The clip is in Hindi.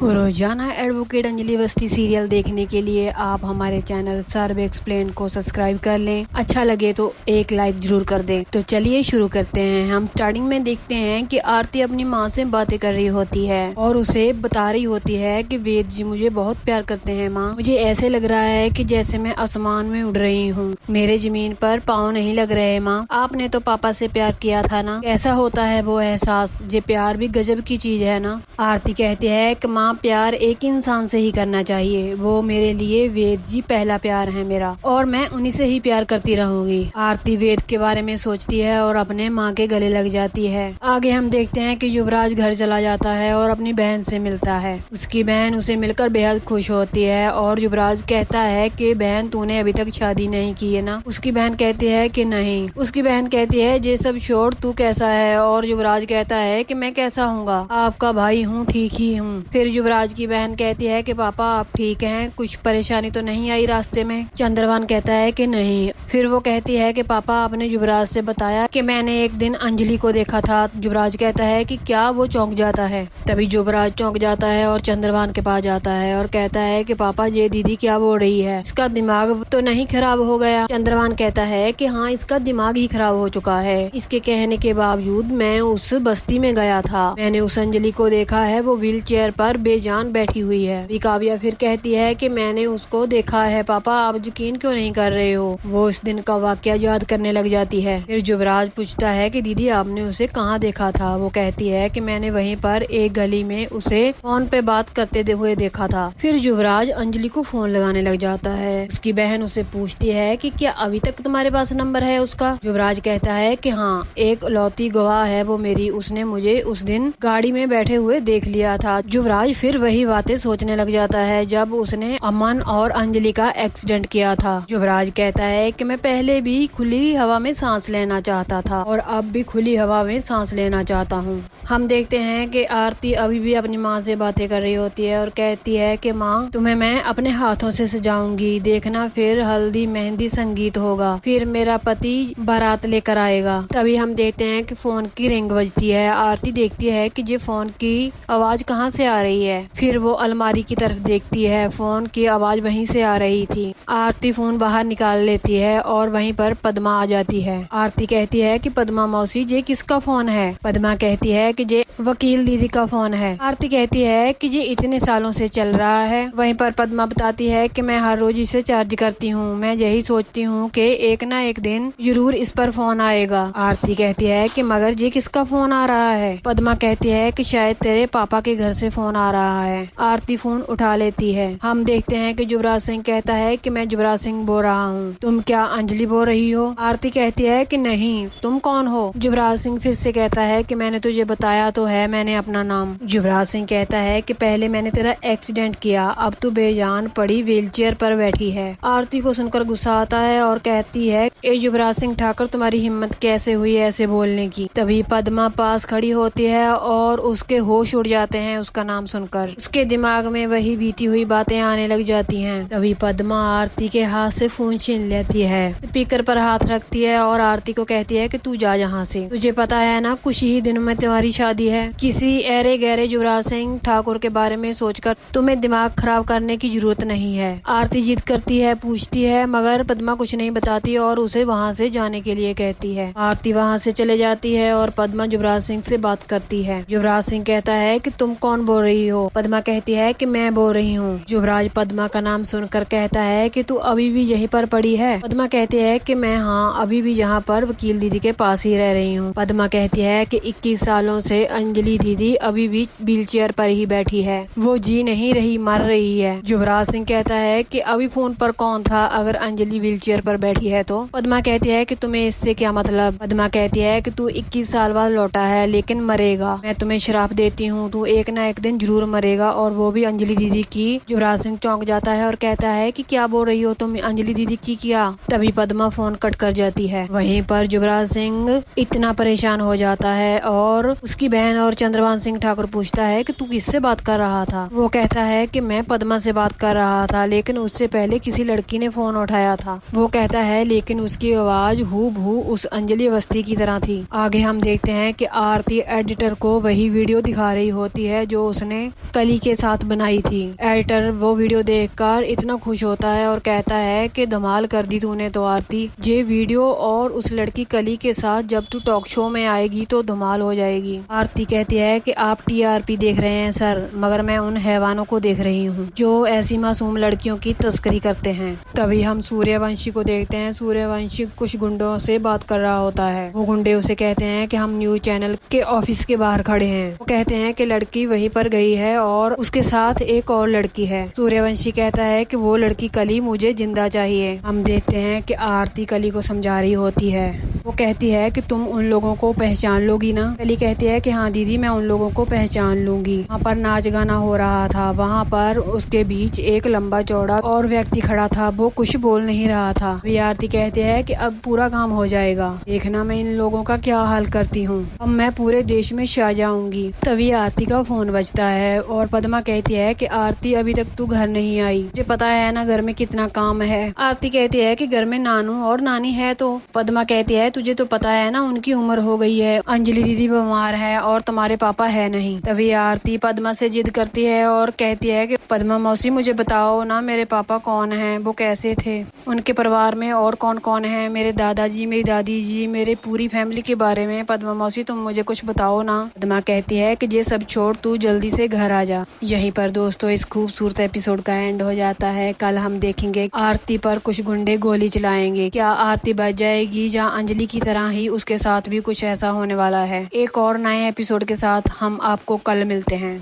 रोजाना एडवोकेट अंजलि अवस्थी सीरियल देखने के लिए आप हमारे चैनल सर्व एक्सप्लेन को सब्सक्राइब कर लें। अच्छा लगे तो एक लाइक जरूर कर दें। तो चलिए शुरू करते हैं। हम स्टार्टिंग में देखते हैं कि आरती अपनी माँ से बातें कर रही होती है और उसे बता रही होती है कि वेद जी मुझे बहुत प्यार करते हैं माँ। मुझे ऐसे लग रहा है कि जैसे मैं आसमान में उड़ रही हूँ, मेरे जमीन पर पाँव नहीं लग रहे माँ। आपने तो पापा से प्यार किया था ना, कैसा होता है वो एहसास। ये प्यार भी गजब की चीज है ना। आरती कहती है कि माँ प्यार एक इंसान से ही करना चाहिए, वो मेरे लिए वेद जी पहला प्यार है मेरा और मैं उन्हीं से ही प्यार करती रहूंगी। आरती वेद के बारे में सोचती है और अपने माँ के गले लग जाती है। आगे हम देखते हैं कि युवराज घर चला जाता है और अपनी बहन से मिलता है। उसकी बहन उसे मिलकर बेहद खुश होती है और युवराज कहता है कि बहन तूने अभी तक शादी नहीं की है ना। उसकी बहन कहती है कि नहीं। उसकी बहन कहती है ये सब छोड़, तू कैसा है। और युवराज कहता है कि मैं कैसा हूँगा, आपका भाई हूँ, ठीक ही हूँ। फिर युवराज की बहन कहती है कि पापा आप ठीक हैं, कुछ परेशानी तो नहीं आई रास्ते में। चंद्रभान कहता है कि नहीं। फिर वो कहती है कि पापा आपने युवराज से बताया कि मैंने एक दिन अंजलि को देखा था। युवराज कहता है कि क्या। वो चौंक जाता है। तभी युवराज चौंक जाता है और चंद्रभान के पास जाता है और कहता है कि पापा ये दीदी क्या बोल रही है, इसका दिमाग तो नहीं खराब हो गया। चंद्रभान कहता है कि हाँ इसका दिमाग ही खराब हो चुका है। इसके कहने के बावजूद मैं उस बस्ती में गया था, मैंने उस अंजलि को देखा है, वो व्हील चेयर पर बेजान बैठी हुई है। काव्या फिर कहती है कि मैंने उसको देखा है पापा, आप यकीन क्यों नहीं कर रहे हो। वो इस दिन का वाकया याद करने लग जाती है। फिर युवराज पूछता है कि दीदी आपने उसे कहाँ देखा था। वो कहती है कि मैंने वहीं पर एक गली में उसे फोन पे बात करते हुए देखा था। फिर युवराज अंजलि को फोन लगाने लग जाता है। उसकी बहन उसे पूछती है कि क्या अभी तक तुम्हारे पास नंबर है उसका। युवराज कहता है कि हाँ, एक लौती गवाह है वो मेरी, उसने मुझे उस दिन गाड़ी में बैठे हुए देख लिया था। युवराज फिर वही बातें सोचने लग जाता है जब उसने अमन और अंजलि का एक्सीडेंट किया था। युवराज कहता है कि मैं पहले भी खुली हवा में सांस लेना चाहता था और अब भी खुली हवा में सांस लेना चाहता हूँ। हम देखते हैं कि आरती अभी भी अपनी माँ से बातें कर रही होती है और कहती है कि माँ तुम्हें मैं अपने हाथों से सजाऊंगी, देखना फिर हल्दी मेहंदी संगीत होगा, फिर मेरा पति बारात लेकर आएगा। तभी हम देखते हैं कि फोन की रिंग बजती है। आरती देखती है कि ये फोन की आवाज कहाँ से आ रही है। फिर वो अलमारी की तरफ देखती है, फोन की आवाज वहीं से आ रही थी। आरती फोन बाहर निकाल लेती है और वहीं पर पद्मा आ जाती है। आरती कहती है कि पद्मा मौसी ये किसका फोन है। पद्मा कहती है कि ये वकील दीदी का फोन है। आरती कहती है कि ये इतने सालों से चल रहा है। वहीं पर पद्मा बताती है कि मैं हर रोज इसे चार्ज करती हूँ, मैं यही सोचती हूँ कि एक ना एक दिन जरूर इस पर फोन आएगा। आरती कहती है कि मगर ये किसका फोन आ रहा है। पद्मा कहती है कि शायद तेरे पापा के घर से फोन आ रहा है। आरती फोन उठा लेती है। हम देखते हैं कि युवराज सिंह कहता है कि मैं युवराज सिंह बोल रहा हूँ, तुम क्या अंजलि बोल रही हो। आरती कहती है कि नहीं, तुम कौन हो। युवराज सिंह फिर से कहता है कि मैंने तुझे बताया तो है, मैंने अपना नाम। युवराज सिंह कहता है कि पहले मैंने तेरा एक्सीडेंट किया, अब तू बेजान पड़ी व्हील चेयर पर बैठी है। आरती को सुनकर गुस्सा आता है और कहती है ए युवराज सिंह ठाकुर, तुम्हारी हिम्मत कैसे हुई ऐसे बोलने की। तभी पद्मा पास खड़ी होती है और उसके होश उड़ जाते हैं उसका नाम सुनकर। उसके दिमाग में वही बीती हुई बातें आने लग जाती हैं। तभी पद्मा आरती के हाथ से फोन छीन लेती है, स्पीकर पर हाथ रखती है और आरती को कहती है कि तू जा यहाँ से, तुझे पता है ना कुछ ही दिनों में तुम्हारी शादी है। किसी ऐरे गहरे युवराज सिंह ठाकुर के बारे में सोचकर तुम्हें दिमाग खराब करने की जरूरत नहीं है। आरती जिद करती है, पूछती है, मगर पद्मा कुछ नहीं बताती और उसे वहाँ से जाने के लिए कहती है। आरती वहाँ से चले जाती है और पद्मा युवराज सिंह से बात करती है। युवराज सिंह कहता है कि तुम कौन बोल रही हो। पद्मा कहती है कि मैं बोल रही हूँ। युवराज पद्मा का नाम सुनकर कहता है कि तू अभी भी यहीं पर पड़ी है। पद्मा कहती है कि मैं हाँ अभी भी यहाँ पर वकील दीदी के पास ही रह रही हूँ। पद्मा कहती है कि 21 सालों से अंजलि दीदी अभी भी व्हील चेयर पर ही बैठी है, वो जी नहीं रही, मर रही है। युवराज सिंह कहता है कि अभी फोन पर कौन था अगर अंजलि व्हील चेयर पर बैठी है तो। पद्मा कहती है कि तुम्हें इससे क्या मतलब। पद्मा कहती है कि तू 21 साल बाद लौटा है लेकिन मरेगा, मैं तुम्हें श्राप देती हूँ, तू एक ना एक दिन जरूर मरेगा और वो भी अंजलि दीदी की। युवराज सिंह चौंक जाता है और कहता है कि क्या बोल रही हो तुम, अंजलि दीदी की क्या। तभी पद्मा फोन कट कर जाती है। वहीं पर युवराज सिंह इतना परेशान हो जाता है और उसकी बहन और चंद्रभान सिंह ठाकुर पूछता है कि तू किससे बात कर रहा था। वो कहता है कि मैं पद्मा से बात कर रहा था, लेकिन उससे पहले किसी लड़की ने फोन उठाया था। वो कहता है लेकिन उसकी आवाज हूबहू उस अंजलि अवस्थी की तरह थी। आगे हम देखते हैं कि आरती एडिटर को वही वीडियो दिखा रही होती है जो उसने कली के साथ बनाई थी। एडिटर वो वीडियो देखकर इतना खुश होता है और कहता है कि धमाल कर दी तूने तो आरती, ये वीडियो और उस लड़की कली के साथ जब तू टॉक शो में आएगी तो धमाल हो जाएगी। आरती कहती है कि आप टीआरपी देख रहे हैं सर, मगर मैं उन हैवानों को देख रही हूँ जो ऐसी मासूम लड़कियों की तस्करी करते हैं। तभी हम सूर्यवंशी को देखते हैं। सूर्यवंशी कुछ गुंडों से बात कर रहा होता है। वो गुंडे उसे कहते हैं कि हम न्यूज चैनल के ऑफिस के बाहर खड़े हैं। वो कहते हैं कि लड़की वहीं पर गई है और उसके साथ एक और लड़की है। सूर्यवंशी कहता है कि वो लड़की कली मुझे जिंदा चाहिए। हम देखते हैं कि आरती कली को समझा रही होती है। वो कहती है कि तुम उन लोगों को पहचान लोगी ना। कली कहती है कि हाँ दीदी, मैं उन लोगों को पहचान लूंगी। वहाँ पर नाच गाना हो रहा था। वहाँ पर उसके बीच एक लंबा चौड़ा और व्यक्ति खड़ा था। वो कुछ बोल नहीं रहा था। वे आरती कहती है कि अब पूरा काम हो जाएगा, देखना मैं इन लोगों का क्या हाल करती हूँ। अब मैं पूरे देश में छा जाऊंगी। तभी आरती का फोन बजता है और पद्मा कहती है कि आरती अभी तक तू घर नहीं आई, मुझे पता है ना घर में कितना काम है। आरती कहती है कि घर में नानू और नानी है। तो पद्मा कहती है तुझे तो पता है ना उनकी उम्र हो गई है, अंजलि दीदी बीमार है और तुम्हारे पापा है नहीं। तभी आरती पद्मा से जिद करती है और कहती है कि पद्मा मौसी मुझे बताओ ना मेरे पापा कौन हैं, वो कैसे थे, उनके परिवार में और कौन कौन है, मेरे दादाजी मेरी दादी जी, मेरे पूरी फैमिली के बारे में पद्मा मौसी तुम मुझे कुछ बताओ ना। पद्मा कहती है कि ये सब छोड़ तू जल्दी से घर आ जा। यहीं पर दोस्तों इस खूबसूरत एपिसोड का एंड हो जाता है। कल हम देखेंगे आरती पर कुछ गुंडे गोली चलाएंगे। क्या आरती बच जाएगी या अंजलि की तरह ही उसके साथ भी कुछ ऐसा होने वाला है। एक और नए एपिसोड के साथ हम आपको कल मिलते हैं।